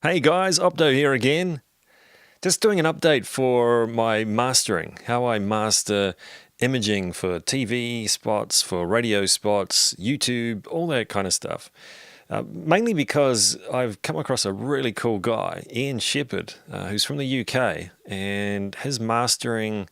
Hey guys, Opto here again. Just doing an update for my mastering, how I master imaging for TV spots, for radio spots, YouTube, all that kind of stuff. Mainly because I've come across a really cool guy, Ian Shepherd, who's from the UK, and his mastering,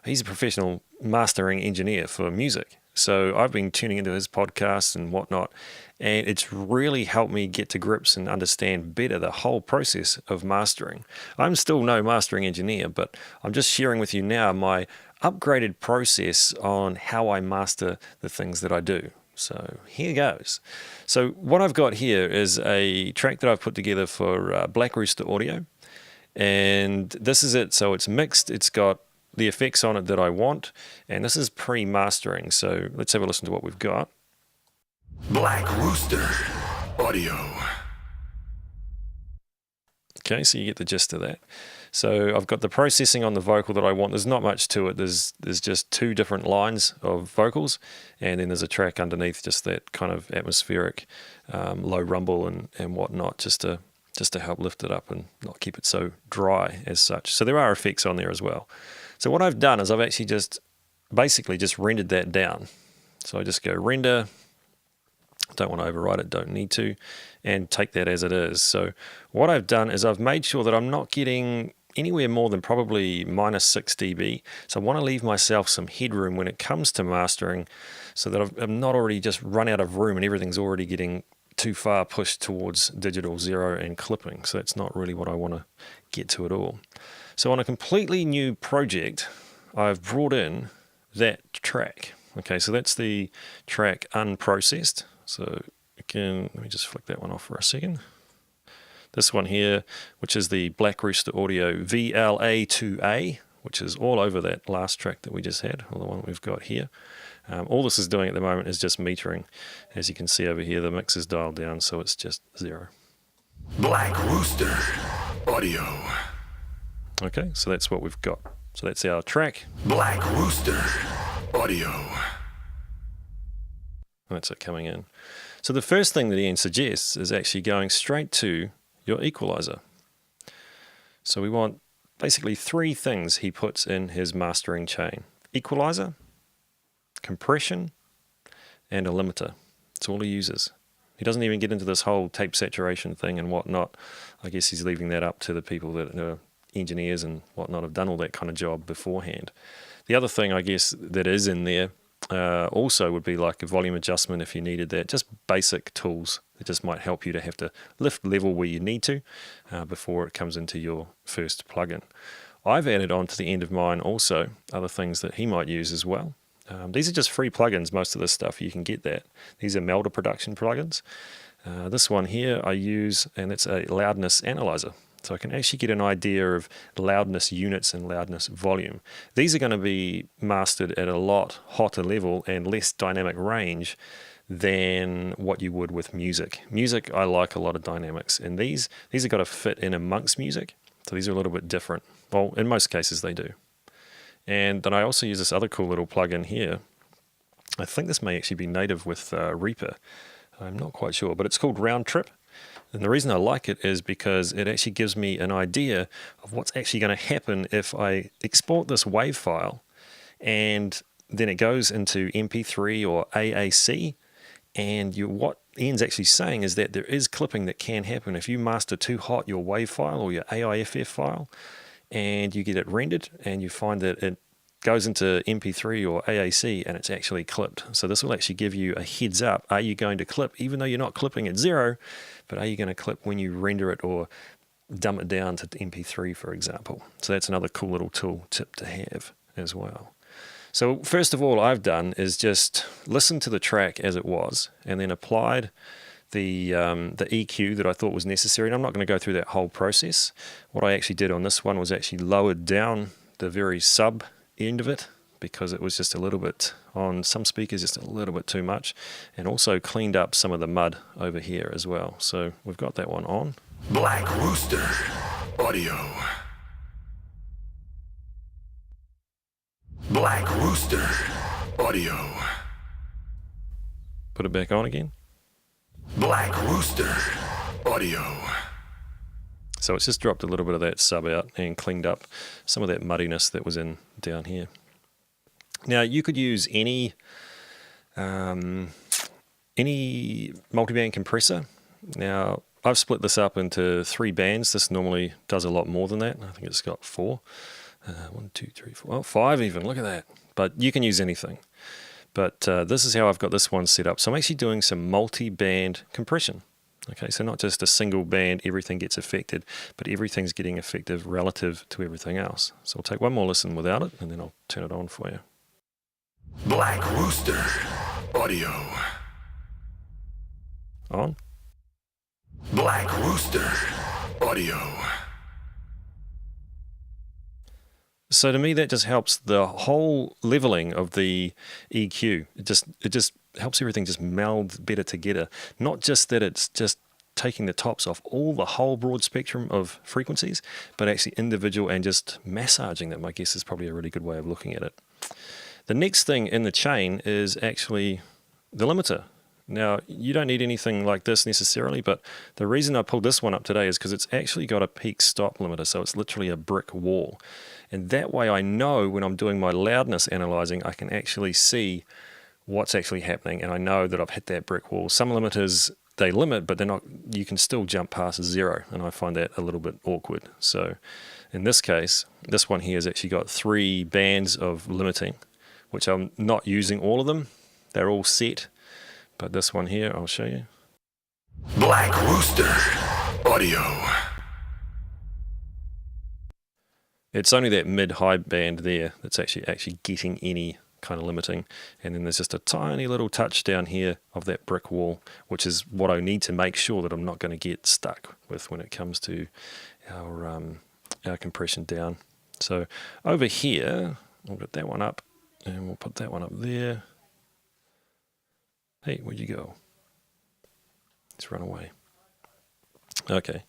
he's a professional mastering engineer for music. So I've been tuning into his podcasts and whatnot, and it's really helped me get to grips and understand better the whole process of mastering. I'm still no mastering engineer, but I'm just sharing with you now my upgraded process on how I master the things that I do. So here goes. So what I've got here is a track that I've put together for Black Rooster Audio, and this is it. So it's mixed, it's got the effects on it that I want, and this is pre-mastering. So let's have a listen to what we've got. Black Rooster Audio. Okay, so you get the gist of that. So I've got the processing on the vocal that I want. There's not much to it. There's just two different lines of vocals, and then there's a track underneath, just that kind of atmospheric low rumble and whatnot, just to help lift it up and not keep it so dry as such. So there are effects on there as well. So what I've done is I've actually basically just rendered that down. So I just go render, don't want to override it, don't need to, and take that as it is. So what I've done is I've made sure that I'm not getting anywhere more than probably minus 6 dB. So I want to leave myself some headroom when it comes to mastering, so that I'm not already just run out of room and everything's already getting too far pushed towards digital zero and clipping. So that's not really what I want to get to at all. So on a completely new project, I've brought in that track. Okay, so that's the track unprocessed. So again, let me just flick that one off for a second. This one here, which is the Black Rooster Audio VLA2A, which is all over that last track that we just had, or the one we've got here. All this is doing at the moment is just metering. As you can see over here, the mix is dialed down, so it's just 0. Black Rooster Audio. Okay, so that's what we've got. So that's our track. Black Rooster Audio. That's it coming in. So the first thing that Ian suggests is actually going straight to your equalizer. So we want basically 3 things he puts in his mastering chain: equalizer, compression, and a limiter. That's all he uses. He doesn't even get into this whole tape saturation thing and whatnot. I guess he's leaving that up to the people that are engineers and whatnot, have done all that kind of job beforehand. The other thing I guess that is in there also would be like a volume adjustment if you needed that. Just basic tools that just might help you to have to lift level where you need to before it comes into your first plugin. I've added on to the end of mine also other things that he might use as well. These are just free plugins, most of this stuff, you can get that. These are Melder production plugins. This one here I use, and it's a LoudnessAnalyzer. So I can actually get an idea of loudness units and loudness volume. These are going to be mastered at a lot hotter level and less dynamic range than what you would with music. Music, I like a lot of dynamics, and these have got to fit in amongst music. So these are a little bit different. Well, in most cases they do. And then I also use this other cool little plugin here. I think this may actually be native with Reaper. I'm not quite sure, but it's called RoundTrip. And the reason I like it is because it actually gives me an idea of what's actually going to happen if I export this WAV file and then it goes into MP3 or AAC. And what Ian's actually saying is that there is clipping that can happen if you master too hot your WAV file or your AIFF file, and you get it rendered and you find that it goes into MP3 or AAC and it's actually clipped. So this will actually give you a heads up. Are you going to clip, even though you're not clipping at 0, but are you going to clip when you render it or dump it down to MP3, for example? So that's another cool little tool tip to have as well. So first of all I've done is just listen to the track as it was and then applied the EQ that I thought was necessary. And I'm not going to go through that whole process. What I actually did on this one was actually lowered down the very sub end of it, because it was just a little bit, on some speakers, just a little bit too much, and also cleaned up some of the mud over here as well. So we've got that one on. Black Rooster Audio. Black Rooster Audio. Put it back on again. Black Rooster Audio. So it's just dropped a little bit of that sub out and cleaned up some of that muddiness that was in down here. Now you could use any multiband compressor. Now I've split this up into 3 bands. This normally does a lot more than that. I think it's got 4. 1, 2, 3, 4, oh, 5 even. Look at that. But you can use anything. But this is how I've got this one set up. So I'm actually doing some multi-band compression. Okay, so not just a single band, everything gets affected, but everything's getting effective relative to everything else. So I'll take one more listen without it, and then I'll turn it on for you. Black Rooster Audio. On. Black Rooster Audio. So to me, that just helps the whole leveling of the EQ. It just helps everything just meld better together. Not just that it's just taking the tops off all the whole broad spectrum of frequencies, but actually individual and just massaging them, I guess, is probably a really good way of looking at it. The next thing in the chain is actually the limiter. Now, you don't need anything like this necessarily, but the reason I pulled this one up today is because it's actually got a peak stop limiter, so it's literally a brick wall. And that way I know when I'm doing my loudness analyzing, I can actually see what's actually happening, and I know that I've hit that brick wall. Some limiters, they limit, but they're not. You can still jump past 0, and I find that a little bit awkward. So in this case, this one here has actually got 3 bands of limiting, which I'm not using all of them. They're all set, but this one here, I'll show you. Black Rooster Audio. It's only that mid-high band there that's actually getting any kind of limiting, and then there's just a tiny little touch down here of that brick wall, which is what I need to make sure that I'm not going to get stuck with when it comes to our compression down. So over here, we'll get that one up, and we'll put that one up there. Hey, where'd you go? It's run away. Okay,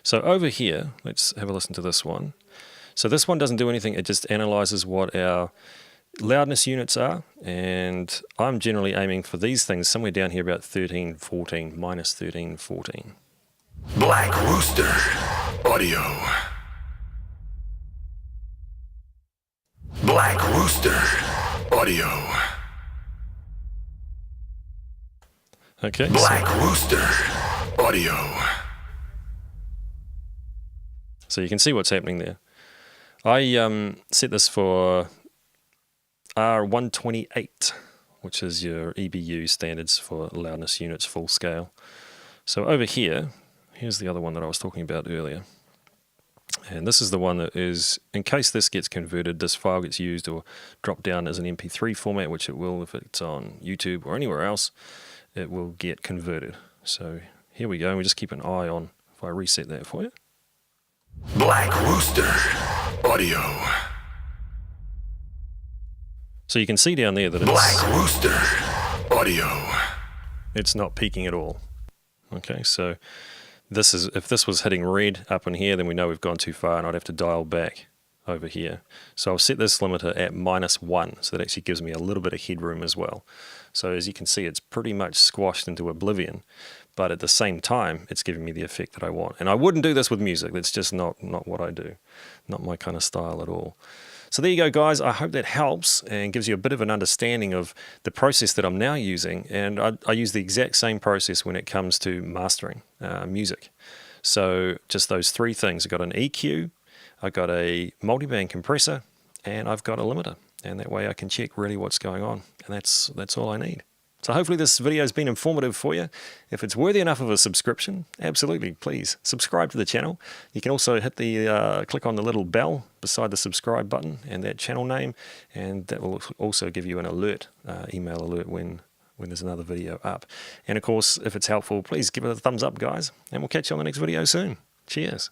so over here, let's have a listen to this one. So this one doesn't do anything, it just analyzes what our loudness units are, and I'm generally aiming for these things somewhere down here about 13, 14, minus 13, 14. Black Rooster Audio. Black Rooster Audio. Okay. Black Rooster Audio. So you can see what's happening there. I set this for R128, which is your EBU standards for loudness units full scale. So over here, here's the other one that I was talking about earlier. And this is the one that is, in case this gets converted, this file gets used or dropped down as an MP3 format, which it will if it's on YouTube or anywhere else, it will get converted. So here we go, and we just keep an eye on if I reset that for you. Black Rooster Audio. So you can see down there that Black Rooster Audio. It's not peaking at all. Okay, so this is, if this was hitting red up in here, then we know we've gone too far and I'd have to dial back over here. So I'll set this limiter at -1, so that actually gives me a little bit of headroom as well. So as you can see, it's pretty much squashed into oblivion, but at the same time, it's giving me the effect that I want. And I wouldn't do this with music. That's just not what I do. Not my kind of style at all. So there you go, guys. I hope that helps and gives you a bit of an understanding of the process that I'm now using. And I use the exact same process when it comes to mastering music. So just those 3 things. I've got an EQ, I've got a multiband compressor, and I've got a limiter. And that way I can check really what's going on. And that's all I need. So hopefully this video has been informative for you. If it's worthy enough of a subscription, absolutely, please subscribe to the channel. You can also hit the click on the little bell beside the subscribe button and that channel name, and that will also give you an alert, email alert when there's another video up. And of course, if it's helpful, please give it a thumbs up, guys, and we'll catch you on the next video soon. Cheers.